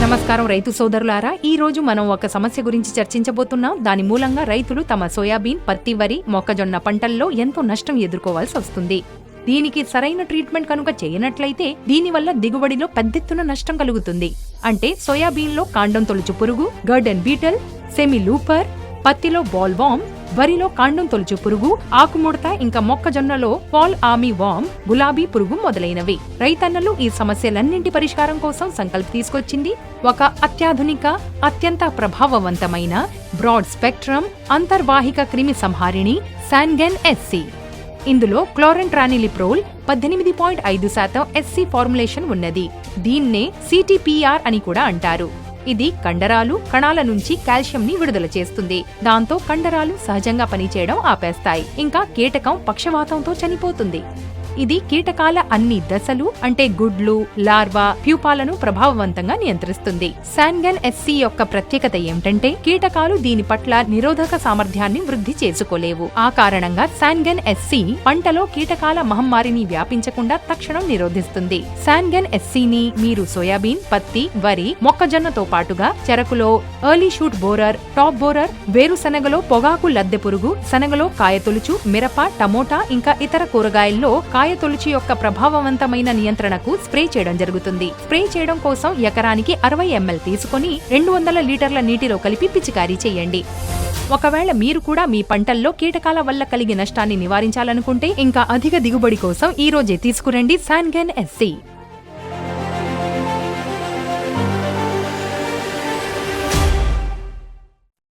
నమస్కారం రైతు సోదరులారా, ఈ రోజు మనం ఒక సమస్య గురించి చర్చించబోతున్నాం. దాని మూలంగా రైతులు తమ సోయాబీన్, పత్తి, వరి, మొక్కజొన్న పంటల్లో ఎంతో నష్టం ఎదుర్కోవాల్సి వస్తుంది. దీనికి సరైన ట్రీట్మెంట్ కనుక చేయనట్లయితే దీనివల్ల దిగుబడిలో పెద్దెత్తున నష్టం కలుగుతుంది. అంటే సోయాబీన్లో కాండం తొలుచు పురుగు, గార్డెన్ బీటల్, సెమీ లూపర్, పత్తిలో బాల్ వామ్, వరిలో కాండం తొలుచు పురుగు, ఆకుముడత, ఇంకా మొక్కజొన్నలో ఫాల్ ఆర్మీ వామ్, గులాబీ పురుగు మొదలైనవి. రైతన్నలు ఈ సమస్యలన్నింటి పరిష్కారం కోసం సంకల్ప తీసుకొచ్చింది ఒక అత్యాధునిక, అత్యంత ప్రభావవంతమైన బ్రాడ్ స్పెక్ట్రమ్ అంతర్వాహిక క్రిమి సంహారిణి శాన్గెన్ SC. ఇందులో క్లోరెంట్రానిలిప్రోల్ 18.5% SC ఫార్ములేషన్ ఉన్నది. దీన్నే CTPR అని కూడా అంటారు. ఇది కండరాలు, కణాల నుంచి కాల్షియంని విడుదల చేస్తుంది. దాంతో కండరాలు సహజంగా పనిచేయడం ఆపేస్తాయి. ఇంకా కీటకం పక్షవాతంతో చనిపోతుంది. ఇది కీటకాల అన్ని దశలు అంటే గుడ్లు, లార్వా, ప్యూపాలను ప్రభావవంతంగా నియంత్రిస్తుంది. శాన్గెన్ SC యొక్క ప్రత్యేకత ఏమిటంటే కీటకాలు దీని పట్ల నిరోధక సామర్థ్యాన్ని వృద్ధి చేసుకోలేవు. ఆ కారణంగా శాన్గెన్ SC పంటలో కీటకాల మహమ్మారిని వ్యాపించకుండా తక్షణం నిరోధిస్తుంది. శాన్గెన్ SCని మీరు సోయాబీన్, పత్తి, వరి, మొక్కజొన్నతో పాటుగా చెరకులో early shoot borer, top borer, వేరుశనగలో పొగాకు లద్దె పురుగు, శనగలో కాయతొలుచు, మిరప, టమోటా ఇంకా ఇతర కూరగాయల్లో కాయతొలుచు యొక్క ప్రభావవంతమైన నియంత్రణకు స్ప్రే చేయడం జరుగుతుంది. స్ప్రే చేయడం కోసం ఎకరానికి 60 ml తీసుకుని 200 లీటర్ల నీటిలో కలిపి పిచికారీ చేయండి. ఒకవేళ మీరు కూడా మీ పంటల్లో కీటకాల వల్ల కలిగే నష్టాన్ని నివారించాలనుకుంటే ఇంకా అధిక దిగుబడి కోసం ఈ రోజే తీసుకురండి శాన్గెన్ SC.